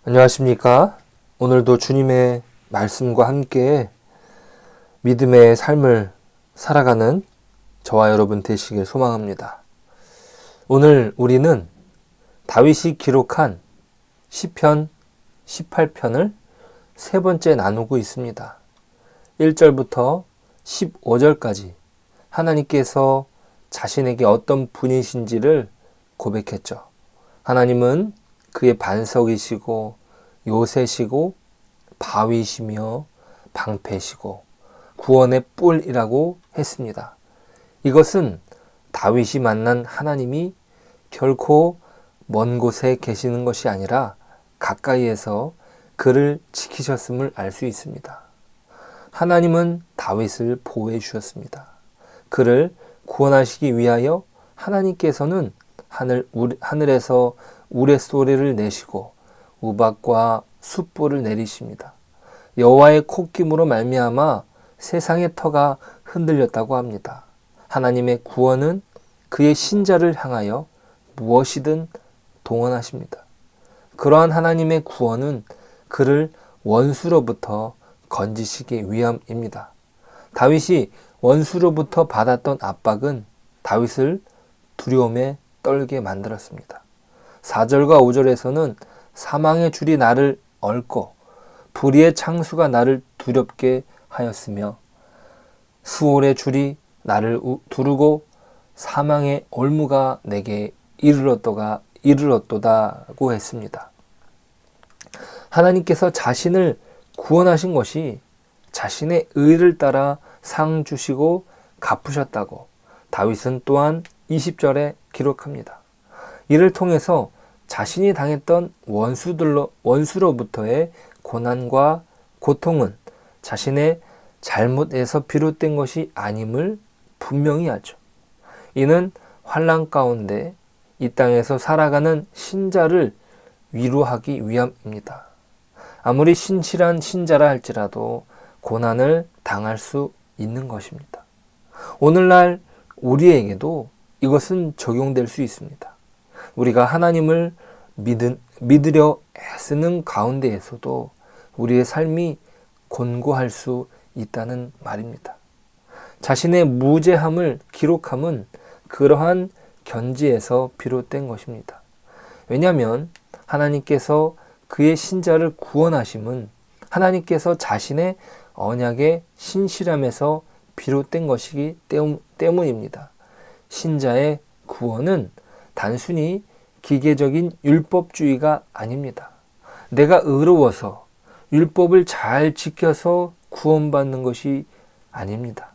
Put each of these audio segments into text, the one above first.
안녕하십니까? 오늘도 주님의 말씀과 함께 믿음의 삶을 살아가는 저와 여러분 되시길 소망합니다. 오늘 우리는 다윗이 기록한 시편 18편을 세 번째 나누고 있습니다. 1절부터 15절까지 하나님께서 자신에게 어떤 분이신지를 고백했죠. 하나님은 그의 반석이시고 요새시고 바위시며 방패시고 구원의 뿔이라고 했습니다. 이것은 다윗이 만난 하나님이 결코 먼 곳에 계시는 것이 아니라 가까이에서 그를 지키셨음을 알 수 있습니다. 하나님은 다윗을 보호해 주셨습니다. 그를 구원하시기 위하여 하나님께서는 하늘에서 우레소리를 내시고 우박과 숯불을 내리십니다. 여호와의 콧김으로 말미암아 세상의 터가 흔들렸다고 합니다. 하나님의 구원은 그의 신자를 향하여 무엇이든 동원하십니다. 그러한 하나님의 구원은 그를 원수로부터 건지시기 위함입니다. 다윗이 원수로부터 받았던 압박은 다윗을 두려움에 떨게 만들었습니다. 4절과 5절에서는 사망의 줄이 나를 얽고 불의의 창수가 나를 두렵게 하였으며 수월의 줄이 나를 두르고 사망의 올무가 내게 이르렀도다고 했습니다. 하나님께서 자신을 구원하신 것이 자신의 의를 따라 상 주시고 갚으셨다고 다윗은 또한 20절에 기록합니다. 이를 통해서 자신이 당했던 원수로부터의 고난과 고통은 자신의 잘못에서 비롯된 것이 아님을 분명히 하죠. 이는 환난 가운데 이 땅에서 살아가는 신자를 위로하기 위함입니다. 아무리 신실한 신자라 할지라도 고난을 당할 수 있는 것입니다. 오늘날 우리에게도 이것은 적용될 수 있습니다. 우리가 하나님을 믿으려 애쓰는 가운데에서도 우리의 삶이 곤고할 수 있다는 말입니다. 자신의 무죄함을 기록함은 그러한 견지에서 비롯된 것입니다. 왜냐하면 하나님께서 그의 신자를 구원하심은 하나님께서 자신의 언약의 신실함에서 비롯된 것이기 때문입니다. 신자의 구원은 단순히 기계적인 율법주의가 아닙니다. 내가 의로워서 율법을 잘 지켜서 구원받는 것이 아닙니다.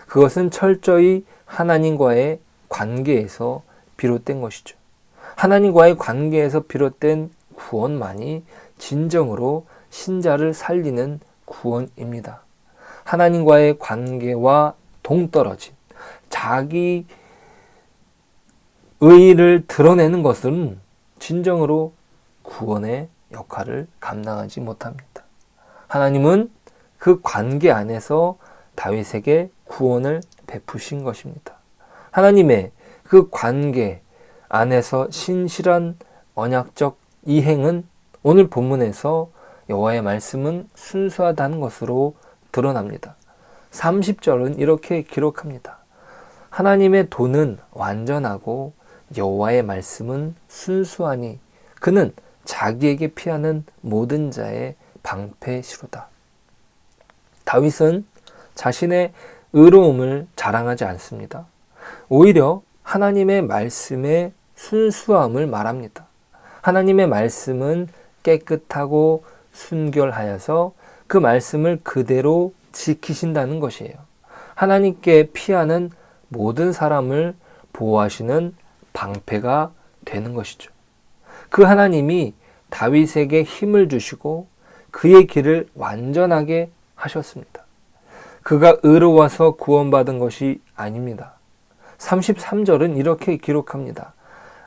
그것은 철저히 하나님과의 관계에서 비롯된 것이죠. 하나님과의 관계에서 비롯된 구원만이 진정으로 신자를 살리는 구원입니다. 하나님과의 관계와 동떨어진 자기 의의를 드러내는 것은 진정으로 구원의 역할을 감당하지 못합니다. 하나님은 그 관계 안에서 다윗에게 구원을 베푸신 것입니다. 하나님의 그 관계 안에서 신실한 언약적 이행은 오늘 본문에서 여호와의 말씀은 순수하다는 것으로 드러납니다. 30절은 이렇게 기록합니다. 하나님의 도는 완전하고 여호와의 말씀은 순수하니 그는 자기에게 피하는 모든 자의 방패시로다. 다윗은 자신의 의로움을 자랑하지 않습니다. 오히려 하나님의 말씀의 순수함을 말합니다. 하나님의 말씀은 깨끗하고 순결하여서 그 말씀을 그대로 지키신다는 것이에요. 하나님께 피하는 모든 사람을 보호하시는 방패가 되는 것이죠. 그 하나님이 다윗에게 힘을 주시고 그의 길을 완전하게 하셨습니다. 그가 의로워서 구원받은 것이 아닙니다. 33절은 이렇게 기록합니다.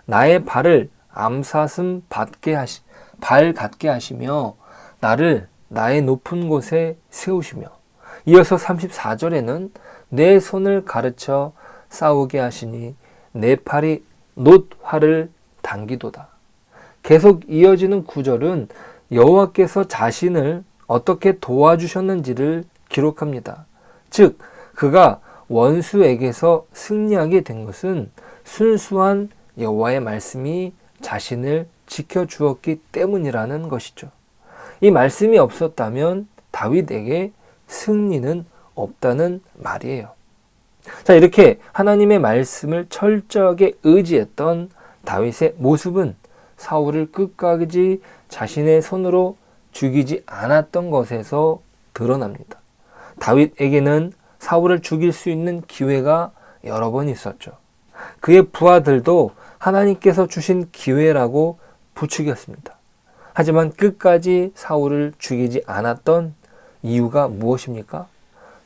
나의 발을 암사슴 발 같게 하시며 나를 나의 높은 곳에 세우시며 이어서 34절에는 내 손을 가르쳐 싸우게 하시니 내 팔이 놋 활을 당기도다. 계속 이어지는 구절은 여호와께서 자신을 어떻게 도와주셨는지를 기록합니다. 즉, 그가 원수에게서 승리하게 된 것은 순수한 여호와의 말씀이 자신을 지켜주었기 때문이라는 것이죠. 이 말씀이 없었다면 다윗에게 승리는 없다는 말이에요. 자, 이렇게 하나님의 말씀을 철저하게 의지했던 다윗의 모습은 사울을 끝까지 자신의 손으로 죽이지 않았던 것에서 드러납니다. 다윗에게는 사울을 죽일 수 있는 기회가 여러 번 있었죠. 그의 부하들도 하나님께서 주신 기회라고 부추겼습니다. 하지만 끝까지 사울을 죽이지 않았던 이유가 무엇입니까?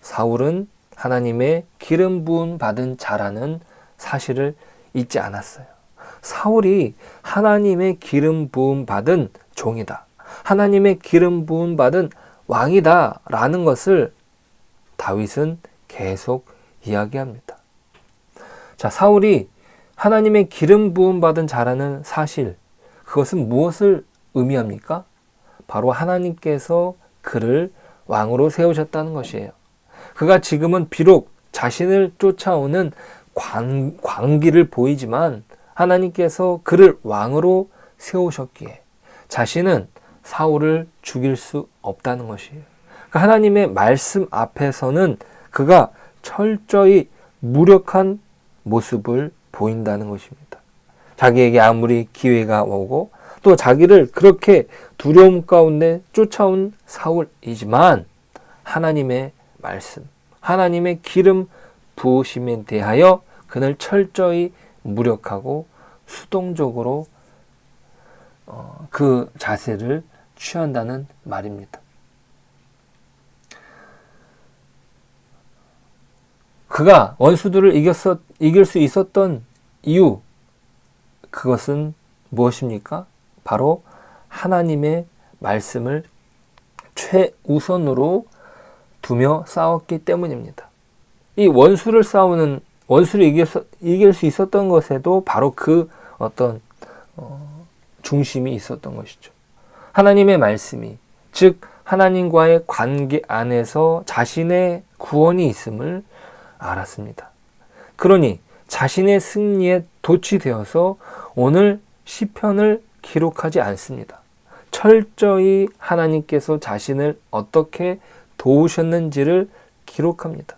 사울은 하나님의 기름 부음 받은 자라는 사실을 잊지 않았어요. 사울이 하나님의 기름 부음 받은 종이다, 하나님의 기름 부음 받은 왕이다 라는 것을 다윗은 계속 이야기합니다. 자, 사울이 하나님의 기름 부음 받은 자라는 사실, 그것은 무엇을 의미합니까? 바로 하나님께서 그를 왕으로 세우셨다는 것이에요. 그가 지금은 비록 자신을 쫓아오는 광기를 보이지만 하나님께서 그를 왕으로 세우셨기에 자신은 사울을 죽일 수 없다는 것이에요. 그러니까 하나님의 말씀 앞에서는 그가 철저히 무력한 모습을 보인다는 것입니다. 자기에게 아무리 기회가 오고 또 자기를 그렇게 두려움 가운데 쫓아온 사울이지만 하나님의 말씀, 하나님의 기름 부으심에 대하여 그는 철저히 무력하고 수동적으로 그 자세를 취한다는 말입니다. 그가 원수들을 이길 수 있었던 이유, 그것은 무엇입니까? 바로 하나님의 말씀을 최우선으로 두며 싸웠기 때문입니다. 이 원수를 이길 수 있었던 것에도 바로 그 어떤 중심이 있었던 것이죠. 하나님의 말씀이, 즉 하나님과의 관계 안에서 자신의 구원이 있음을 알았습니다. 그러니 자신의 승리에 도취되어서 오늘 시편을 기록하지 않습니다. 철저히 하나님께서 자신을 어떻게 도우셨는지를 기록합니다.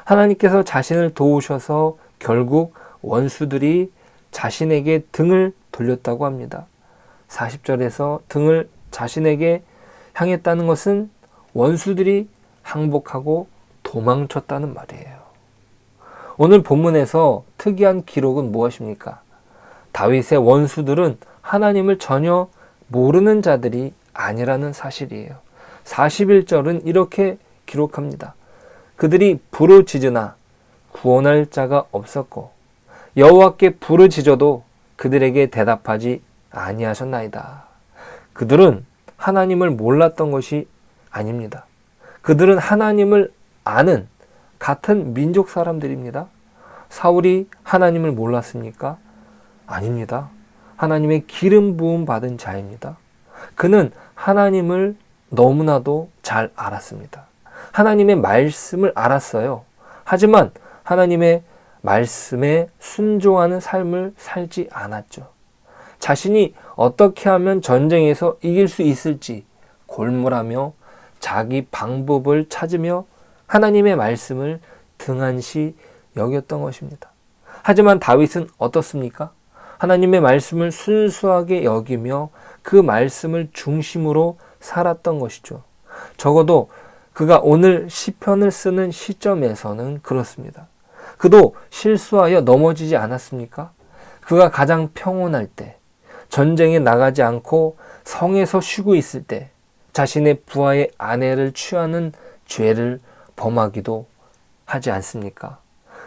하나님께서 자신을 도우셔서 결국 원수들이 자신에게 등을 돌렸다고 합니다. 40절에서 등을 자신에게 향했다는 것은 원수들이 항복하고 도망쳤다는 말이에요. 오늘 본문에서 특이한 기록은 무엇입니까? 다윗의 원수들은 하나님을 전혀 모르는 자들이 아니라는 사실이에요. 41절은 이렇게 기록합니다. 그들이 부르짖으나 구원할 자가 없었고 여호와께 부르짖어도 그들에게 대답하지 아니하셨나이다. 그들은 하나님을 몰랐던 것이 아닙니다. 그들은 하나님을 아는 같은 민족 사람들입니다. 사울이 하나님을 몰랐습니까? 아닙니다. 하나님의 기름 부음 받은 자입니다. 그는 하나님을 너무나도 잘 알았습니다. 하나님의 말씀을 알았어요. 하지만 하나님의 말씀에 순종하는 삶을 살지 않았죠. 자신이 어떻게 하면 전쟁에서 이길 수 있을지 골몰하며 자기 방법을 찾으며 하나님의 말씀을 등한시 여겼던 것입니다. 하지만 다윗은 어떻습니까? 하나님의 말씀을 순수하게 여기며 그 말씀을 중심으로 살았던 것이죠. 적어도 그가 오늘 시편을 쓰는 시점에서는 그렇습니다. 그도 실수하여 넘어지지 않았습니까? 그가 가장 평온할 때, 전쟁에 나가지 않고 성에서 쉬고 있을 때 자신의 부하의 아내를 취하는 죄를 범하기도 하지 않습니까?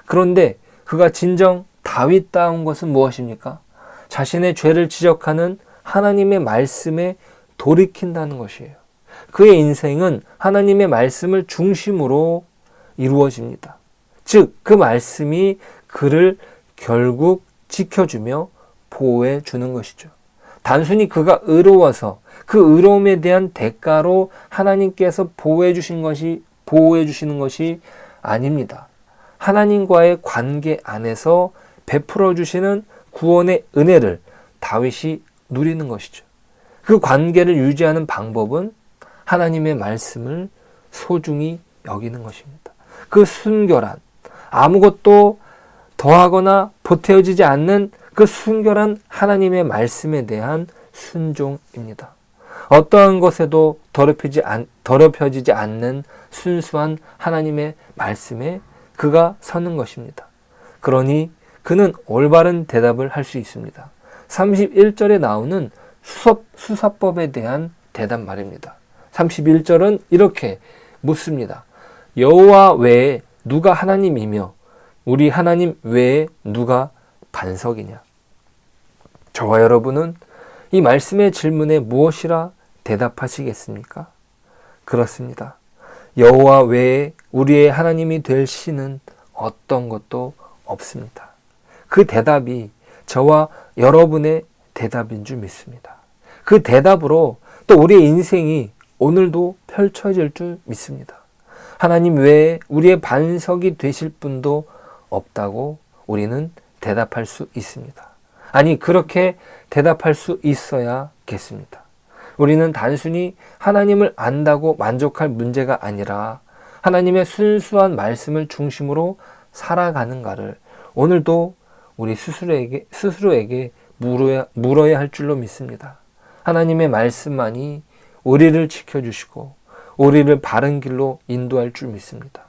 그런데 그가 진정 다윗다운 것은 무엇입니까? 자신의 죄를 지적하는 하나님의 말씀에 돌이킨다는 것이에요. 그의 인생은 하나님의 말씀을 중심으로 이루어집니다. 즉, 그 말씀이 그를 결국 지켜주며 보호해 주는 것이죠. 단순히 그가 의로워서 그 의로움에 대한 대가로 하나님께서 보호해 주시는 것이 아닙니다. 하나님과의 관계 안에서 베풀어 주시는 구원의 은혜를 다윗이 누리는 것이죠. 그 관계를 유지하는 방법은 하나님의 말씀을 소중히 여기는 것입니다. 그 순결한, 아무것도 더하거나 보태어지지 않는 그 순결한 하나님의 말씀에 대한 순종입니다. 어떠한 것에도 더럽혀지지 않는 순수한 하나님의 말씀에 그가 서는 것입니다. 그러니 그는 올바른 대답을 할 수 있습니다. 31절에 나오는 수사법에 대한 대답 말입니다. 31절은 이렇게 묻습니다. 여호와 외에 누가 하나님이며 우리 하나님 외에 누가 반석이냐? 저와 여러분은 이 말씀의 질문에 무엇이라 대답하시겠습니까? 그렇습니다. 여호와 외에 우리의 하나님이 될 신은 어떤 것도 없습니다. 그 대답이 저와 여러분의 대답인 줄 믿습니다. 그 대답으로 또 우리의 인생이 오늘도 펼쳐질 줄 믿습니다. 하나님 외에 우리의 반석이 되실 분도 없다고 우리는 대답할 수 있습니다. 아니, 그렇게 대답할 수 있어야겠습니다. 우리는 단순히 하나님을 안다고 만족할 문제가 아니라 하나님의 순수한 말씀을 중심으로 살아가는가를 오늘도 우리 스스로에게 물어야 할 줄로 믿습니다. 하나님의 말씀만이 우리를 지켜주시고 우리를 바른 길로 인도할 줄 믿습니다.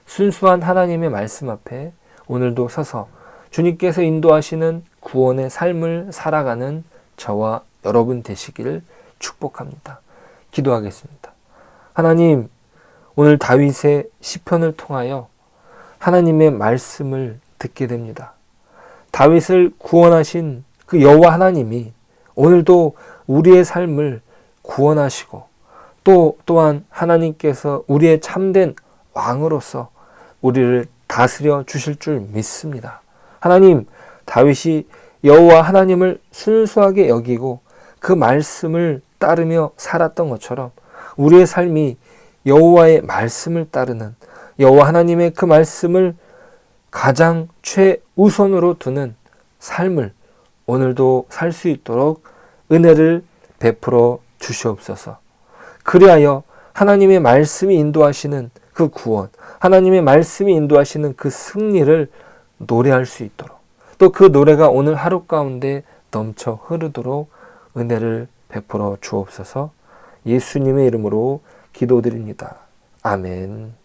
순수한 하나님의 말씀 앞에 오늘도 서서 주님께서 인도하시는 구원의 삶을 살아가는 저와 여러분 되시기를 축복합니다. 기도하겠습니다. 하나님, 오늘 다윗의 시편을 통하여 하나님의 말씀을 듣게 됩니다. 다윗을 구원하신 그 여호와 하나님이 오늘도 우리의 삶을 구원하시고 또한 하나님께서 우리의 참된 왕으로서 우리를 다스려 주실 줄 믿습니다. 하나님, 다윗이 여호와 하나님을 순수하게 여기고 그 말씀을 따르며 살았던 것처럼 우리의 삶이 여호와의 말씀을 따르는, 여호와 하나님의 그 말씀을 가장 최우선으로 두는 삶을 오늘도 살 수 있도록 은혜를 베풀어 주시옵소서. 그리하여 하나님의 말씀이 인도하시는 그 구원, 하나님의 말씀이 인도하시는 그 승리를 노래할 수 있도록, 또 그 노래가 오늘 하루 가운데 넘쳐 흐르도록 은혜를 베풀어 주옵소서. 예수님의 이름으로 기도드립니다. 아멘.